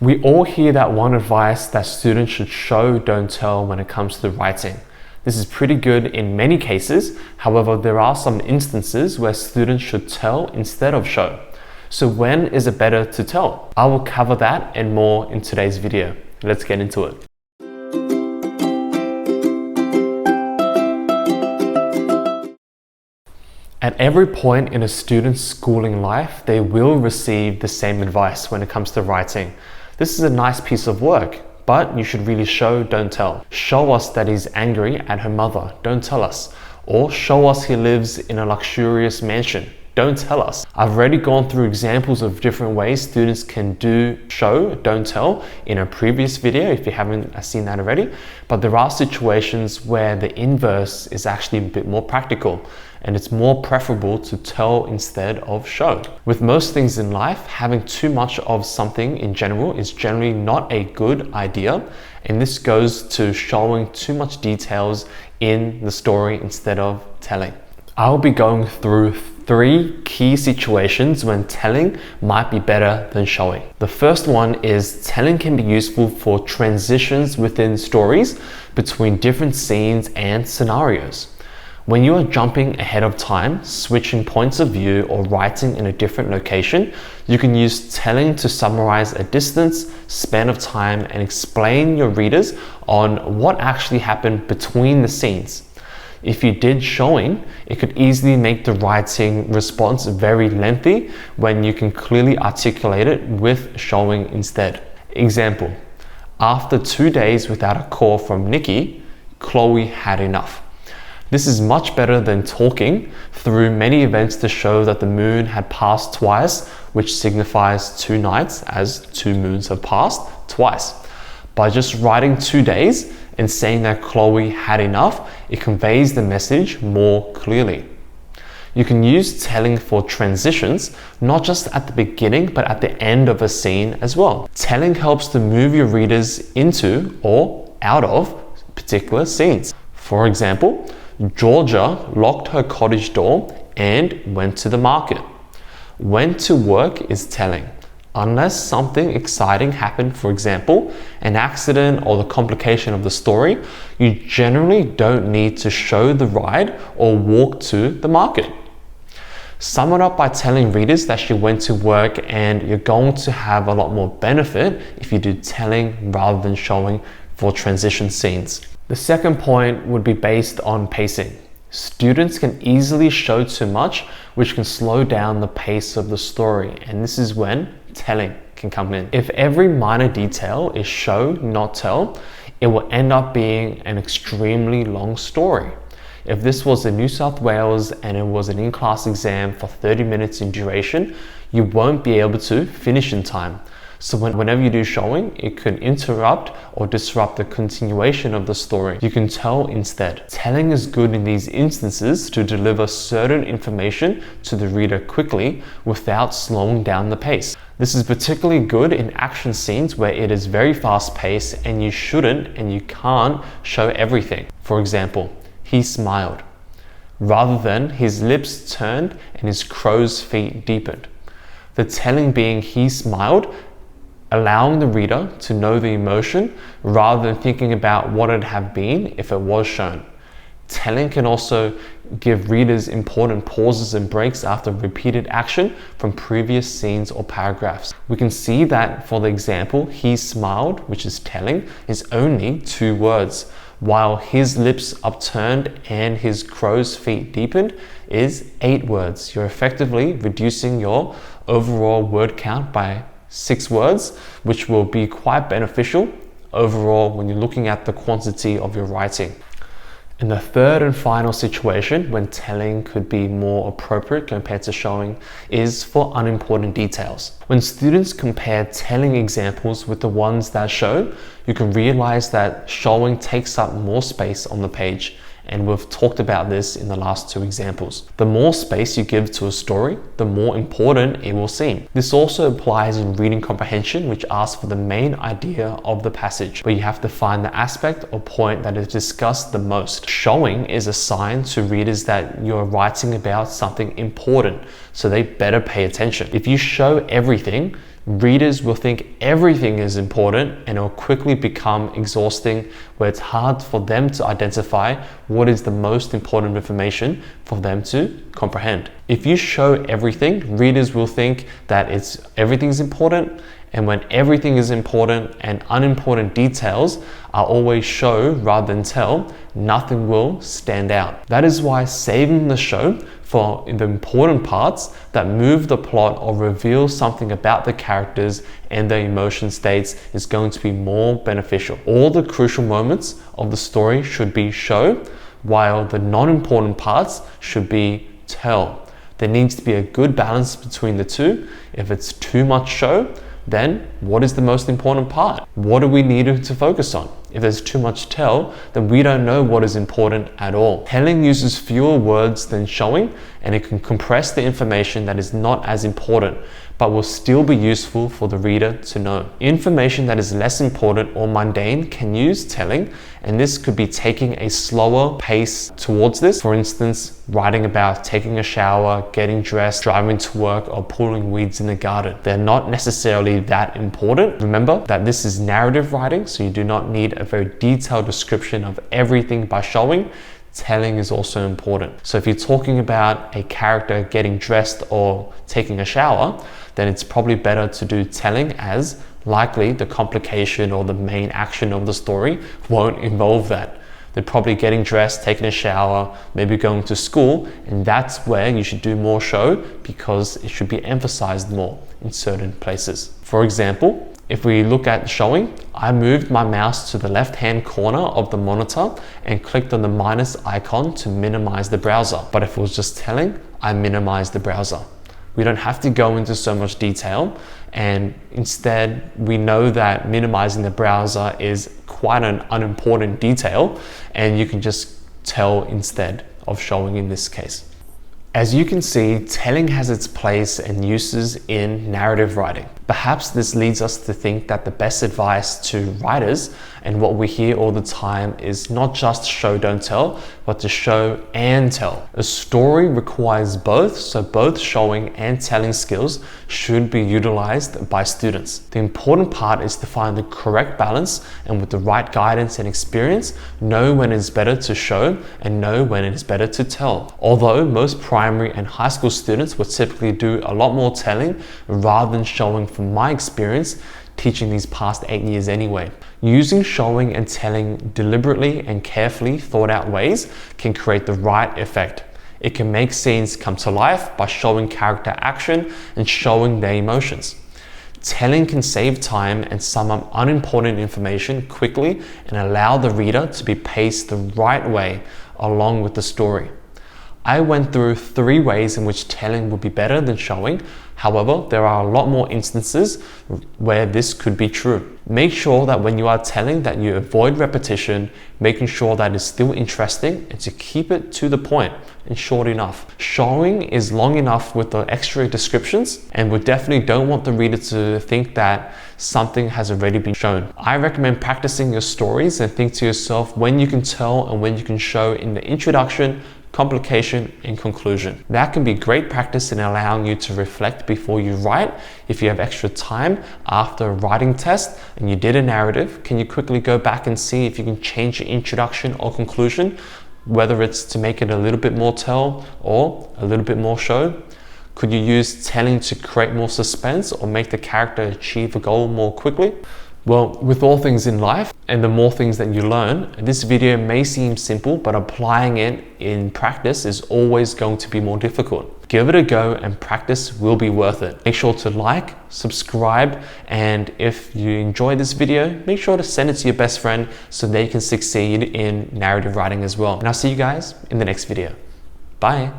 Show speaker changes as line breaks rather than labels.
We all hear that one advice that students should show, don't tell when it comes to writing. This is pretty good in many cases. However, there are some instances where students should tell instead of show. So when is it better to tell? I will cover that and more in today's video. Let's get into it. At every point in a student's schooling life, they will receive the same advice when it comes to writing. This is a nice piece of work, but you should really show, don't tell. Show us that he's angry at her mother, don't tell us. Or show us he lives in a luxurious mansion, don't tell us. I've already gone through examples of different ways students can do show, don't tell in a previous video if you haven't seen that already. But there are situations where the inverse is actually a bit more practical, and it's more preferable to tell instead of show. With most things in life, having too much of something in general is generally not a good idea, and this goes to showing too much details in the story instead of telling. I'll be going through 3 key situations when telling might be better than showing. The first one is telling can be useful for transitions within stories between different scenes and scenarios. When you are jumping ahead of time, switching points of view, or writing in a different location, you can use telling to summarize a distance, span of time, and explain your readers on what actually happened between the scenes. If you did showing, it could easily make the writing response very lengthy when you can clearly articulate it with showing instead. Example, after 2 days without a call from Nikki, Chloe had enough. This is much better than talking through many events to show that the moon had passed twice, which signifies 2 nights, as 2 moons have passed twice. By just writing 2 days and saying that Chloe had enough, it conveys the message more clearly. You can use telling for transitions, not just at the beginning, but at the end of a scene as well. Telling helps to move your readers into or out of particular scenes. For example, Georgia locked her cottage door and went to the market. Went to work is telling. Unless something exciting happened, for example, an accident or the complication of the story, you generally don't need to show the ride or walk to the market. Sum it up by telling readers that she went to work, and you're going to have a lot more benefit if you do telling rather than showing for transition scenes. The second point would be based on pacing. Students can easily show too much, which can slow down the pace of the story, and this is when telling can come in. If every minor detail is show, not tell, it will end up being an extremely long story. If this was in New South Wales and it was an in-class exam for 30 minutes in duration, you won't be able to finish in time. So whenever you do showing, it can interrupt or disrupt the continuation of the story. You can tell instead. Telling is good in these instances to deliver certain information to the reader quickly without slowing down the pace. This is particularly good in action scenes where it is very fast paced and you shouldn't and you can't show everything. For example, he smiled, rather than his lips turned and his crow's feet deepened. The telling being he smiled, allowing the reader to know the emotion rather than thinking about what it had been if it was shown. Telling can also give readers important pauses and breaks after repeated action from previous scenes or paragraphs. We can see that for the example, he smiled, which is telling, is only 2 words, while his lips upturned and his crow's feet deepened is 8 words. You're effectively reducing your overall word count by 6 words, which will be quite beneficial overall when you're looking at the quantity of your writing. And the third and final situation when telling could be more appropriate compared to showing is for unimportant details. When students compare telling examples with the ones that show, you can realize that showing takes up more space on the page, and we've talked about this in the last 2 examples. The more space you give to a story, the more important it will seem. This also applies in reading comprehension, which asks for the main idea of the passage, where you have to find the aspect or point that is discussed the most. Showing is a sign to readers that you're writing about something important, so they better pay attention. If you show everything, readers will think everything is important and it will quickly become exhausting, where it's hard for them to identify what is the most important information for them to comprehend. If you show everything, readers will think that everything's important, and when everything is important and unimportant details are always show rather than tell, nothing will stand out. That is why saving the show for the important parts that move the plot or reveal something about the characters and their emotion states is going to be more beneficial. All the crucial moments of the story should be show, while the non-important parts should be tell. There needs to be a good balance between the two. If it's too much show, then what is the most important part? What do we need to focus on? If there's too much tell, then we don't know what is important at all. Telling uses fewer words than showing, and it can compress the information that is not as important, but will still be useful for the reader to know. Information that is less important or mundane can use telling, and this could be taking a slower pace towards this. For instance, writing about taking a shower, getting dressed, driving to work, or pulling weeds in the garden. They're not necessarily that important. Remember that this is narrative writing, so you do not need a very detailed description of everything by showing. Telling is also important. So if you're talking about a character getting dressed or taking a shower, then it's probably better to do telling, as likely the complication or the main action of the story won't involve that. They're probably getting dressed, taking a shower, maybe going to school, and that's where you should do more show, because it should be emphasized more in certain places. For example, if we look at showing, I moved my mouse to the left-hand corner of the monitor and clicked on the minus icon to minimize the browser. But if it was just telling, I minimized the browser. We don't have to go into so much detail, and instead we know that minimizing the browser is quite an unimportant detail, and you can just tell instead of showing in this case. As you can see, telling has its place and uses in narrative writing. Perhaps this leads us to think that the best advice to writers, and what we hear all the time, is not just show don't tell, but to show and tell. A story requires both, so both showing and telling skills should be utilized by students. The important part is to find the correct balance, and with the right guidance and experience, know when it's better to show and know when it is better to tell. Although most primary and high school students will typically do a lot more telling rather than showing, from my experience teaching these past 8 years anyway. Using showing and telling deliberately and carefully thought out ways can create the right effect. It can make scenes come to life by showing character action and showing their emotions. Telling can save time and sum up unimportant information quickly and allow the reader to be paced the right way along with the story. I went through 3 ways in which telling would be better than showing. However, there are a lot more instances where this could be true. Make sure that when you are telling that you avoid repetition, making sure that it's still interesting and to keep it to the point and short enough. Showing is long enough with the extra descriptions, and we definitely don't want the reader to think that something has already been shown. I recommend practicing your stories and think to yourself when you can tell and when you can show in the introduction, complication, and conclusion. That can be great practice in allowing you to reflect before you write. If you have extra time after a writing test and you did a narrative, can you quickly go back and see if you can change your introduction or conclusion, whether it's to make it a little bit more tell or a little bit more show? Could you use telling to create more suspense or make the character achieve a goal more quickly? Well, with all things in life, and the more things that you learn, this video may seem simple, but applying it in practice is always going to be more difficult. Give it a go and practice will be worth it. Make sure to like, subscribe, and if you enjoy this video, make sure to send it to your best friend so they can succeed in narrative writing as well. And I'll see you guys in the next video. Bye.